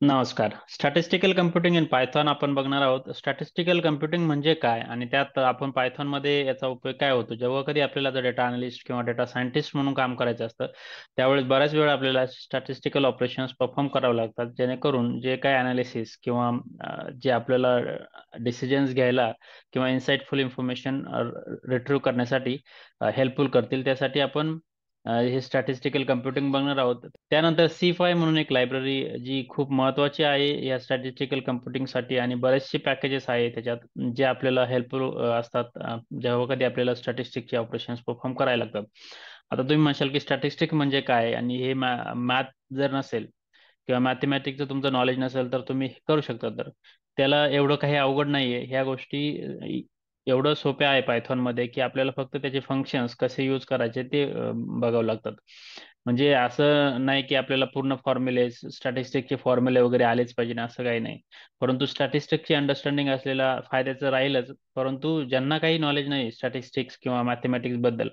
नमस्कार. Statistical computing in Python आपण बघणार आहोत. स्टॅटिस्टिकल कम्प्युटिंग म्हणजे काय आणि त्यात आपण पायथॉनमध्ये याचा उपयोग काय होतो? जेव्हा कधी आपल्याला जर डेटा अनालिस्ट किंवा डेटा सायंटिस्ट म्हणून काम करायचं असतं, त्यावेळेस बऱ्याच वेळा आपल्याला स्टॅटिस्टिकल ऑपरेशन्स परफॉर्म करावे लागतात, जेणेकरून जे काही अनालिसिस किंवा जे आपल्याला डिसिजन्स घ्यायला किंवा इन्साइटफुल इन्फॉर्मेशन रिट्रीव्ह करण्यासाठी हेल्पफुल करतील. त्यासाठी आपण हे स्टॅटिस्टिकल कम्प्युटिंग बघणार आहोत. त्यानंतर C5 म्हणून एक लायब्ररी जी खूप महत्त्वाची आहे या स्टॅटिस्टिकल कम्प्युटिंगसाठी आणि बरेचसे पॅकेजेस आहे त्याच्यात जे आपल्याला हेल्पफुल असतात जेव्हा कधी आपल्याला स्टॅटिस्टिकचे ऑपरेशन्स परफॉर्म करायला लागतात. आता तुम्ही म्हणशाल की स्टॅटिस्टिक म्हणजे काय आणि हे मॅथ जर नसेल किंवा मॅथमॅटिक्सचं तुमचं नॉलेज नसेल तर तुम्ही करू शकता. तर त्याला एवढं काही अवघड नाहीये. ह्या गोष्टी एवढं सोप्या आहे पायथॉनमध्ये की आपल्याला फक्त त्याचे फंक्शन्स कसे यूज करायचे ते बघावं लागतात. म्हणजे असं नाही की आपल्याला पूर्ण फॉर्म्युले स्टॅटिस्टिकचे फॉर्म्युले वगैरे आलेच पाहिजे ना, असं काही नाही. परंतु स्टॅटिस्टिकची अंडरस्टँडिंग असलेला फायद्याचं राहीलच. परंतु ज्यांना काही नॉलेज नाही स्टॅटिस्टिक्स किंवा मॅथमॅटिक्स बद्दल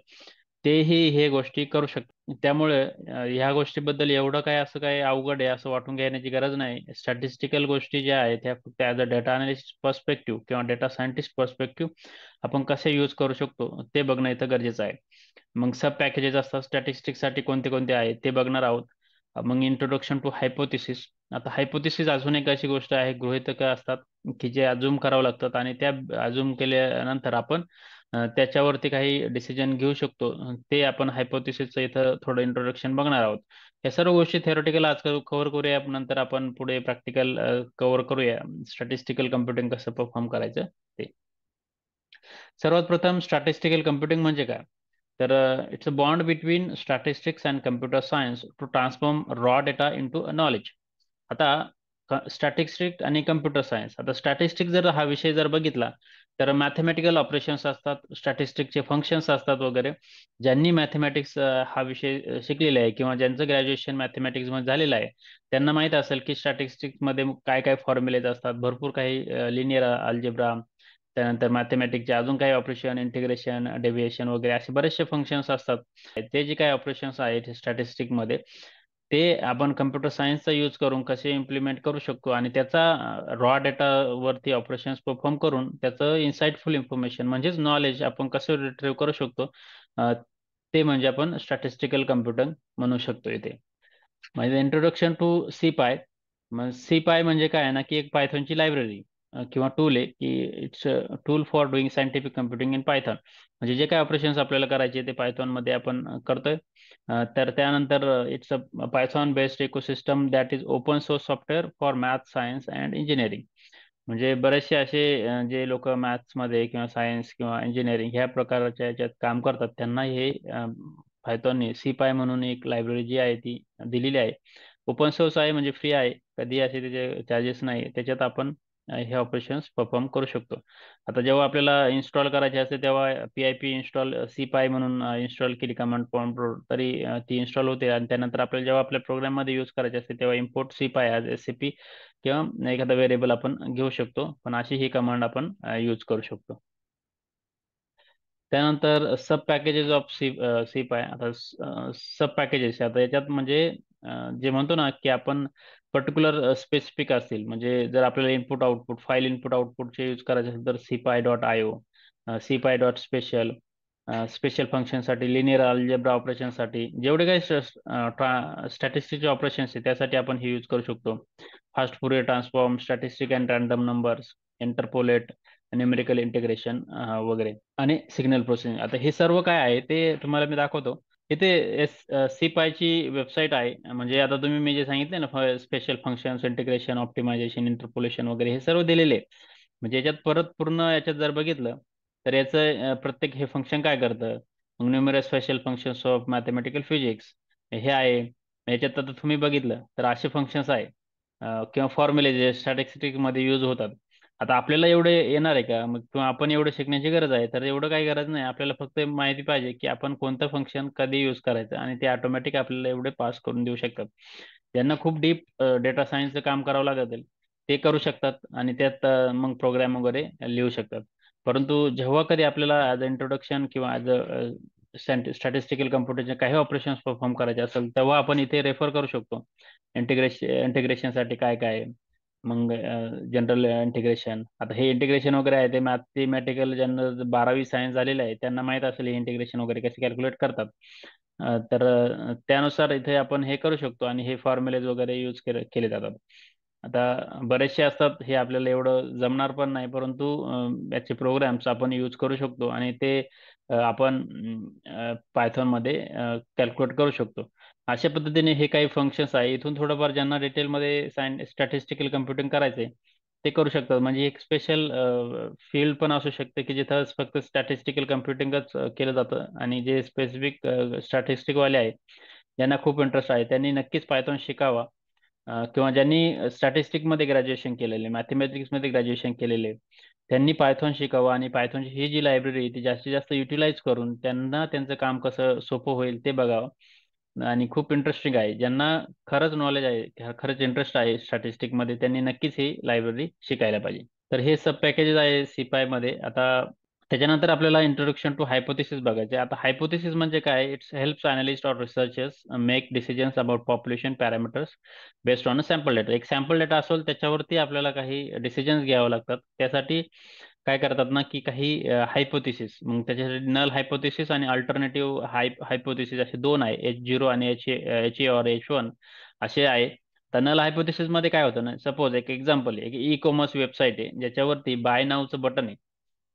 तेही हे गोष्टी करू शकतात. त्यामुळे ह्या गोष्टीबद्दल एवढं काय असं काय अवघड आहे असं वाटून घेण्याची गरज नाही. स्टॅटिस्टिकल गोष्टी ज्या आहेत त्या फक्त as a data analyst perspective किंवा डेटा सायंटिस्ट पर्स्पेक्टिव्ह आपण कसे यूज करू शकतो ते बघणं इथं गरजेचं आहे. मग सब पॅकेजेस असतात स्टॅटिस्टिक्ससाठी कोणते कोणते आहेत ते बघणार आहोत. मग इंट्रोडक्शन टू हायपोथिसिस. आता हायपोथिसिस अजून एक अशी गोष्ट आहे, गृहीतक असतात की जे अज्युम करावं लागतात आणि त्या अज्युम केल्यानंतर आपण त्याच्यावरती काही डिसिजन घेऊ शकतो. ते आपण हायपोथिसिसचं इथं थोडं इंट्रोडक्शन बघणार आहोत. या सर्व गोष्टी थेरोटिकल आज कव्हर करूया, नंतर आपण पुढे प्रॅक्टिकल कव्हर करूया स्टॅटिस्टिकल कम्प्युटिंग कसं परफॉर्म करायचं ते. सर्वात प्रथम स्टॅटिस्टिकल कम्प्युटिंग म्हणजे काय? तर it's a bond between statistics and computer science to transform raw data into knowledge. आता स्टॅटिस्टिक्स आणि कम्प्युटर सायन्स, आता स्टॅटिस्टिक्स जर हा विषय जर बघितला तर मॅथमॅटिकल ऑपरेशन्स असतात, स्टॅटिस्टिक्सचे फंक्शन्स असतात वगैरे. ज्यांनी मॅथमॅटिक्स हा विषय शिकलेला आहे किंवा ज्यांचं ग्रॅज्युएशन मॅथमॅटिक्स मध्ये झालेलं आहे त्यांना माहित असेल की स्टॅटिस्टिक्स मध्ये काय काय फॉर्म्युलेज असतात, भरपूर काही लिनियर अल्जेब्रा, त्यानंतर मॅथमॅटिकचे अजून काही ऑपरेशन, इंटिग्रेशन, डेव्हिएशन वगैरे असे बरेचसे फंक्शन्स असतात. ते जे काही ऑपरेशन्स आहेत स्टॅटिस्टिक मध्ये ते आपण कम्प्युटर सायन्सचा यूज करून कसे इम्प्लिमेंट करू शकतो आणि त्याचा रॉ डेटावरती ऑपरेशन्स परफॉर्म करून त्याचं इन्साइटफुल इन्फॉर्मेशन म्हणजेच नॉलेज आपण कसं रिट्रीव्ह करू शकतो, अ, ते म्हणजे आपण स्टॅटिस्टिकल कम्प्युटिंग म्हणू शकतो इथे. म्हणजे इंट्रोडक्शन टू सी पाय. मग सी पाय म्हणजे काय आहे ना, की एक पायथॉनची लायब्ररी किंवा टूल आहे की it's tool for doing scientific computing in Python. म्हणजे जे काय ऑपरेशन्स आपल्याला करायचे ते पायथॉनमध्ये आपण करतोय. तर त्यानंतर it's a Python based ecosystem that is open source software for math, science and engineering. म्हणजे बरेचसे असे जे लोक मॅथ्समध्ये किंवा सायन्स किंवा इंजिनिअरिंग ह्या प्रकारच्या याच्यात काम करतात त्यांना हे पायथॉनने सी पाय म्हणून एक लायब्ररी जी आहे ती दिलेली आहे. ओपन सोर्स आहे म्हणजे फ्री आहे, कधी असे त्याचे चार्जेस नाही. त्याच्यात आपण हे ऑपरेशन्स परफॉर्म करू शकतो. आता जेव्हा आपल्याला इन्स्टॉल करायचे असते तेव्हा PIP इन्स्टॉल सी पाय म्हणून इन्स्टॉल केली कमांड प्रॉम्प्ट तरी ती इन्स्टॉल होते आणि त्यानंतर आपल्याला जेव्हा आपल्या प्रोग्राममध्ये यूज करायचे असते तेव्हा इम्पोर्ट सी पाय ॲज SCP किंवा एखादा व्हेरिएबल आपण घेऊ शकतो. पण अशी ही कमांड आपण यूज करू शकतो. त्यानंतर सब पॅकेजेस ऑफ सी पाय. आता सब पॅकेजेस आता याच्यात म्हणजे जे म्हणतो ना की आपण पर्टिक्युलर स्पेसिफिक असतील, म्हणजे जर आपल्याला इनपुट आउटपुट फाईल इनपुट आउटपुटचे यूज करायचे असेल तर CPy.io, CPy.special, स्पेशल फंक्शनसाठी, लिनियर अल्जेब्रा ऑपरेशनसाठी जेवढे काही स्टॅटिस्टिकचे ऑपरेशन्स आहे त्यासाठी आपण हे यूज करू शकतो. Fast Fourier transform, statistic and random numbers, interpolate, numerical integration वगैरे आणि सिग्नल प्रोसेसिंग. आता हे सर्व काय आहे ते तुम्हाला मी दाखवतो. इथे सी पायची वेबसाईट आहे. म्हणजे आता तुम्ही मी जे सांगितले ना special functions, integration, optimisation, interpolation वगैरे हे सर्व दिलेले आहे. म्हणजे याच्यात परत पूर्ण याच्यात जर बघितलं तर याचं प्रत्येक हे फंक्शन काय करतं. मग numerous special functions of mathematical physics हे आहे. याच्यात आता तुम्ही बघितलं तर असे फंक्शन्स आहे किंवा फॉर्म्युले जे स्टॅटिस्टिक मध्ये यूज होतात. आता आपल्याला एवढे येणार आहे का मग किंवा आपण एवढं शिकण्याची गरज आहे तर एवढं काही गरज नाही. आपल्याला फक्त माहिती पाहिजे की आपण कोणतं फंक्शन कधी यूज करायचं आणि ते ऑटोमॅटिक आपल्याला एवढे पास करून देऊ शकतात. ज्यांना खूप डीप डेटा सायन्सचं काम करावं लागेल ते करू शकतात आणि त्यात मग प्रोग्राम वगैरे लिहू शकतात. परंतु जेव्हा कधी आपल्याला ॲज अ इंट्रोडक्शन किंवा ॲज अ स्टॅटिस्टिकल कम्प्युटरचे काही ऑपरेशन्स परफॉर्म करायचे असेल तेव्हा आपण इथे रेफर करू शकतो. इंटिग्रेशनसाठी काय काय आहे. मग जनरल इंटिग्रेशन, आता हे इंटिग्रेशन वगैरे आहे ते मॅथेमॅटिकल ज्यांना 12वी सायन्स झालेलं आहे त्यांना माहीत असेल हे इंटिग्रेशन वगैरे कसे कॅल्क्युलेट करतात. तर त्यानुसार इथे आपण हे करू शकतो आणि हे फॉर्म्युलेज वगैरे यूज केले जातात. आता बरेचसे असतात हे आपल्याला एवढं जमणार पण नाही, परंतु याचे प्रोग्राम्स आपण यूज करू शकतो आणि ते आपण पायथॉनमध्ये कॅल्क्युलेट करू शकतो. अशा पद्धतीने हे काही फंक्शन्स आहे. इथून थोडंफार ज्यांना डिटेलमध्ये स्टॅटिस्टिकल कम्प्युटिंग करायचे ते करू शकतात. म्हणजे एक स्पेशल फील्ड पण असू शकते की जिथं फक्त स्टॅटिस्टिकल कम्प्युटिंगच केलं जातं आणि जे स्पेसिफिक स्टॅटिस्टिकवाले आहेत ज्यांना खूप इंटरेस्ट आहे त्यांनी नक्कीच पायथॉन शिकावा. किंवा ज्यांनी स्टॅटिस्टिकमध्ये ग्रॅज्युएशन केलेले, मॅथेमॅटिक्समध्ये ग्रॅज्युएशन केलेले, त्यांनी पायथॉन शिकावं आणि पायथॉनची ही जी लायब्ररी आहे ती जास्तीत जास्त युटिलाइज करून त्यांना त्यांचं काम कसं सोपं होईल ते बघावं. आणि खूप इंटरेस्टिंग आहे. ज्यांना खरंच नॉलेज आहे, खरंच इंटरेस्ट आहे स्टॅटिस्टिकमध्ये त्यांनी नक्कीच ही लायब्ररी शिकायला पाहिजे. तर हे सब पॅकेजेस आहे सीपाय मध्ये. आता त्याच्यानंतर आपल्याला इंट्रोडक्शन टू हायपोथेसिस बघायचे. आता हायपोथेसिस म्हणजे काय? It's helps analyst or researchers make decisions about population parameters based on a sample data. एक सॅम्पल डेटा असेल त्याच्यावरती आपल्याला काही डिसिजन्स घ्यावे लागतात. त्यासाठी काय करतात ना की काही हायपोथेसिस, मग त्याच्यासाठी नल हायपोथेसिस आणि अल्टरनेटिव्ह हायपोथेसिस असे दोन आहे, H0 आणि H और H1 असे आहे. तर नल हायपोथेसिस मध्ये काय होतं ना, सपोज एक एक्झाम्पल आहे, एक ई कॉमर्स वेबसाईट आहे ज्याच्यावरती बाय नावचं बटन आहे.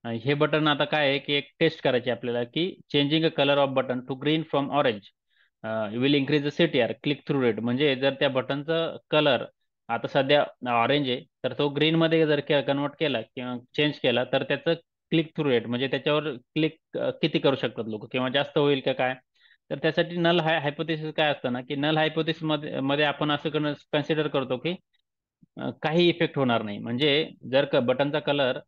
हे बटन आता काय आहे की एक टेस्ट करायची आपल्याला की changing a colour of button to green from orange will increase the CTR click through rate. म्हणजे जर त्या बटनचा कलर आता सध्या ऑरेंज आहे तर तो ग्रीन मध्ये जर कन्वर्ट केला किंवा चेंज केला तर त्याचं क्लिक थ्रू रेट म्हणजे त्याच्यावर क्लिक किती करू शकतात लोक किंवा जास्त होईल का काय. तर त्यासाठी नल हायपोथेसिस काय असतं ना की नल हायपोथेसिस मध्ये मध्ये आपण असं कन्सिडर करतो की काही इफेक्ट होणार नाही. म्हणजे जर बटनचा कलर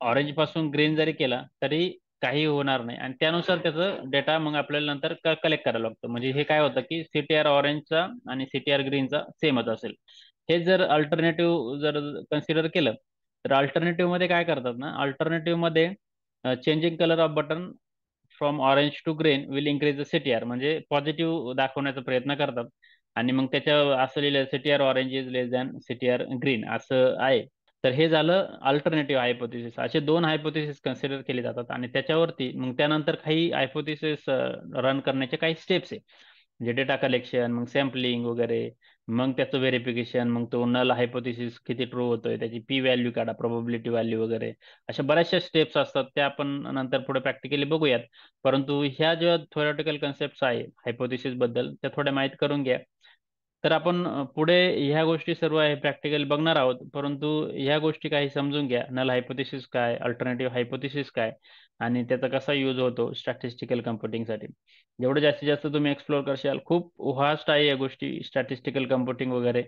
ऑरेंज पासून ग्रीन जरी केला तरी काही होणार नाही आणि त्यानुसार त्याचं डेटा मग आपल्याला नंतर कलेक्ट करायला लागतं. म्हणजे हे काय होतं की CTR ऑरेंजचा आणि CTR ग्रीनचा सेमच असेल. हे जर अल्टरनेटिव्ह जर कन्सिडर केलं तर अल्टरनेटिव्ह मध्ये काय करतात ना, अल्टरनेटिव्ह मध्ये changing colour of button from orange to green will increase the CTR म्हणजे पॉझिटिव्ह दाखवण्याचा प्रयत्न करतात. आणि मग त्याच्या असं लिहिलं CTR orange is less than CTR green असं आहे. तर हे झालं अल्टरनेटिव्ह हायपोथेसिस. असे दोन हायपोथेसिस कन्सिडर केले जातात आणि त्याच्यावरती मग त्यानंतर काही हायपोथेसिस रन करण्याचे काही स्टेप्स आहे. म्हणजे डेटा कलेक्शन, मग सॅम्पलिंग वगैरे, मग त्याचं व्हेरिफिकेशन, मग तो नल हायपोथेसिस किती ट्रू होतोय त्याची पी व्हॅल्यू काढा, प्रोबॅबिलिटी व्हॅल्यू वगैरे, अशा बऱ्याचशा स्टेप्स असतात त्या आपण नंतर पुढे प्रॅक्टिकली बघूयात. परंतु ह्या ज्या थेरॉटिकल कन्सेप्ट आहे हायपोथेसिस बद्दल त्या थोड्या माहीत करून घ्या. तर आपण पुढे ह्या गोष्टी सर्व आहे प्रॅक्टिकल बघणार आहोत. परंतु ह्या गोष्टी काही समजून घ्या. नल हायपोथेसिस काय, अल्टरनेटिव्ह हायपोथेसिस काय आणि त्याचा कसा यूज होतो स्टॅटिस्टिकल कम्प्युटिंगसाठी. जेवढं जास्तीत जास्त तुम्ही एक्सप्लोर करशाल, खूप व्हास्ट आहे या गोष्टी स्टॅटिस्टिकल कम्प्युटिंग वगैरे.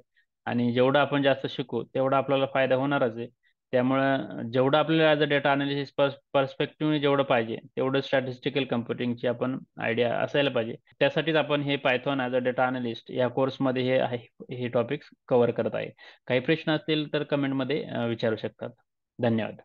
आणि जेवढं आपण जास्त शिकू तेवढा आपल्याला फायदा होणारच आहे. त्यामुळं जेवढं आपल्याला as a data analysis perspective जेवढं पाहिजे तेवढं स्टॅटिस्टिकल कम्प्युटिंगची आपण आयडिया असायला पाहिजे. त्यासाठीच आपण हे Python as a data analyst या कोर्समध्ये हे टॉपिक्स कव्हर करत आहे. काही प्रश्न असतील तर कमेंटमध्ये विचारू शकतात. धन्यवाद.